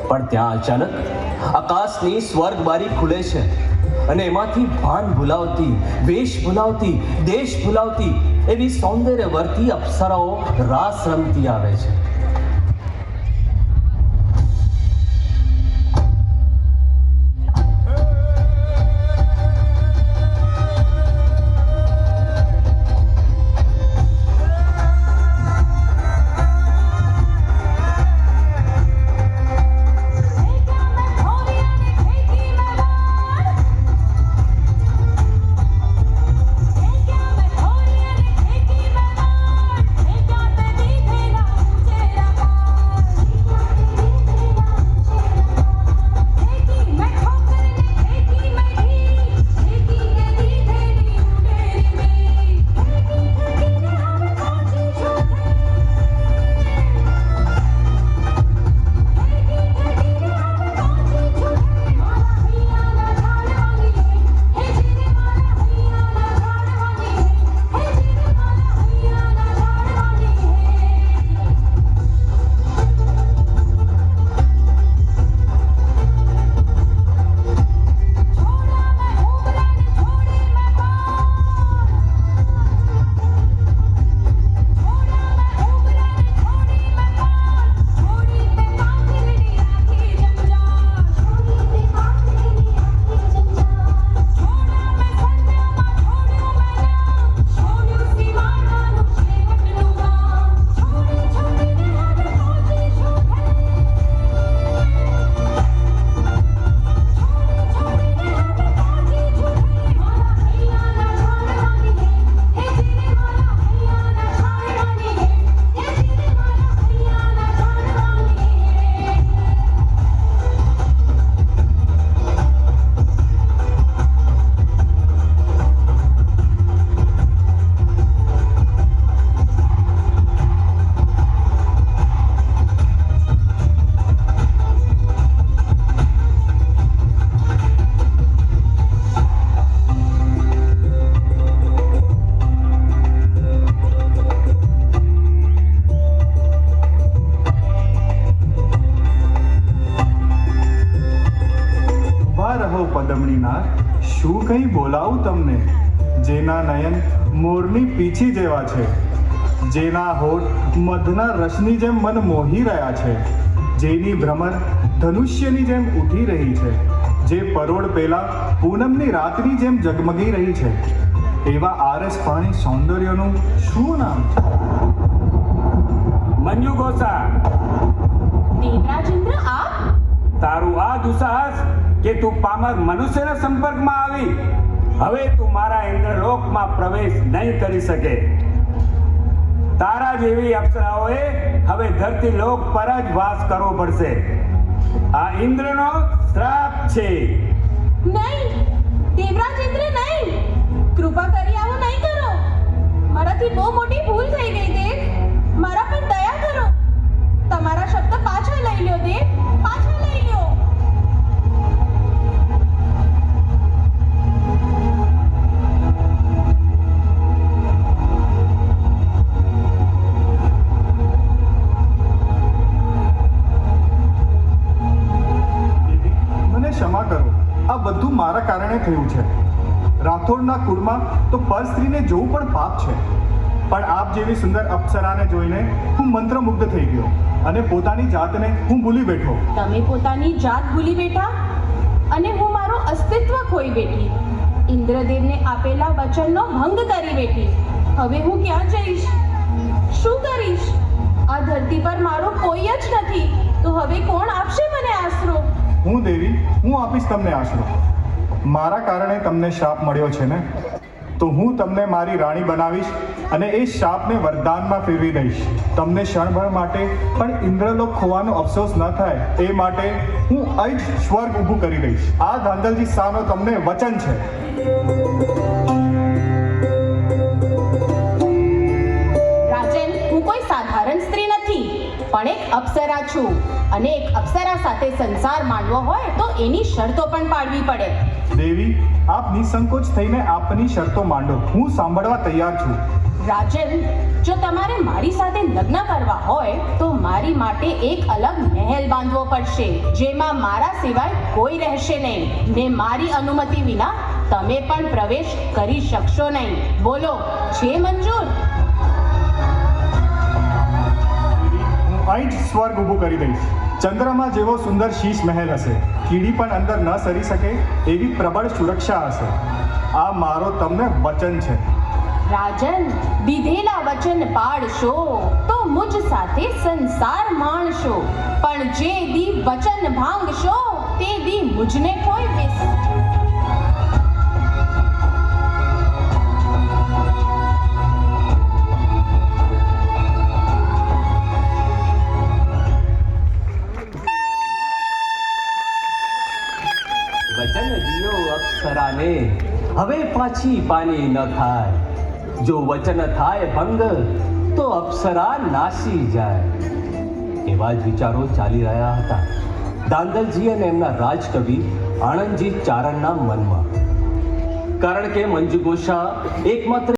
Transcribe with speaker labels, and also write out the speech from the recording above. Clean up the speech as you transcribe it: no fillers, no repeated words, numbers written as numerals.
Speaker 1: પણ ત્યાં અચાનક આકાશની સ્વર્ગ બારી ખુલે છે અને એમાંથી ભાન ભૂલાવતી, વેશ ભૂલાવતી, દેશ ભૂલાવતી એવી સૌંદર્ય વર્તી અપ્સરાઓ રાસ રમતી આવે છે.
Speaker 2: શું કંઈ બોલાવું તમને, જેના નયન મોરની પીછી જેવા છે, જેના હોઠ મધના રસની જેમ મન મોહી રહ્યા છે, જેની ભ્રમર ધનુષ્યની જેમ ઉઠી રહી છે, જે પરોળ પેલા પૂનમની રાતની જેમ જગમગી રહી છે, એવા આરસ પાણી સૌંદર્યનું શું નામ છે?
Speaker 3: મંજુ ગોસા,
Speaker 4: દેવરાજેન્દ્ર આપ?
Speaker 3: તારું આ દુસાહસ કે તું પામર મનુષ્યના સંપર્કમાં આવી, હવે તું મારા ઇન્દ્રલોકમાં પ્રવેશ નહીં કરી શકે. તારા જેવી અપ્સરાઓએ હવે ધરતી લોક પર જ વાસ કરવો પડશે. આ ઇન્દ્રનો શ્રાપ છે.
Speaker 4: નહીં દેવરાજેન્દ્ર, નહીં, કૃપા કરી આવું નહીં કરો. મારાથી બહુ મોટી ભૂલ થઈ ગઈ દેવ, મારા પર દયા કરો. તમારા શબ્દ પાછા લઈ લ્યો દેવ, પાછા લઈ લ્યો.
Speaker 2: ક્ષમા કરો, આ બધું મારા કારણે થયું છે. રાઠોડના કુળમાં તો પર સ્ત્રીને જોવું પણ પાપ છે, પણ આપ જેવી સુંદર અપ્સરાને જોઈને હું મંત્રમુગ્ધ થઈ ગયો અને પોતાની જાતને હું ભૂલી બેઠો.
Speaker 4: તમે પોતાની જાત ભૂલી બેઠા અને હું મારું અસ્તિત્વ ખોઈ બેઠી. ઇન્દ્રદેવને આપેલા વચનનો ભંગ કરી બેઠી. હવે હું ક્યાં જઈશ, શું કરીશ? આ ધરતી પર મારો કોઈ જ નથી, તો હવે કોણ આપશે મને આશરો?
Speaker 2: હું દેવી, હું આપીશ તમને આશરો. મારા કારણે તમને શાપ મળ્યો છે ને, તો હું તમને મારી રાણી બનાવીશ અને એ શાપને વરદાનમાં ફેરવી દઈશ. તમને ક્ષણભર માટે પણ ઇન્દ્રલોક ખોવાનો અફસોસ ન થાય એ માટે હું અહીં જ સ્વર્ગ ઊભું કરી દઈશ. આ ધાંધલજી શાહનો તમને વચન છે.
Speaker 4: રાજન, હું કોઈ સાધારણ સ્ત્રી નથી, પણ એક અપ્સરા છું અને એક અપ્સરા સાથે સંસાર માંડવો હોય તો એની શરતો પણ પાડવી પડે.
Speaker 2: દેવી, આપ નિસંકોચ થઈને આપની શરતો માંડો, હું સાંભળવા તૈયાર છું.
Speaker 4: રાજન, જો તમારે મારી સાથે લગ્ન કરવા હોય તો મારી માટે એક અલગ મહેલ બાંધવો પડશે, જેમાં મારા સિવાય કોઈ રહેશે નહીં ને મારી અનુમતિ વિના તમે પણ પ્રવેશ કરી શકશો નહીં. બોલો, છે મંજૂર?
Speaker 2: હું અહીં જ સ્વર્ગ ઊભું કરી દઈશ. ચંદ્રમાં જેવો સુંદર શીશ મહેલ હશે, કીડી પણ અંદર ન સરી શકે એવી પ્રબળ સુરક્ષા હશે. આ મારો તમને વચન છે.
Speaker 4: રાજન, દીધેલા વચન પાળશો તો મુજ સાથે સંસાર માણશો, પણ જે દી વચન ભાંગશો તે દી મુજને કોઈ બેસ.
Speaker 1: વચન દિયો અપ્સરાને, હવે પાછી પાની ન થાય. જો વચન થાય ભંગ તો અપ્સરા નાસી જાય. એવા જ વિચારો ચાલી રહ્યા હતા દાંદલજી અને એમના રાજકવિ આણંદજી ચારણના મનમાં. કારણ કે મંજુઘોષા એકમાત્ર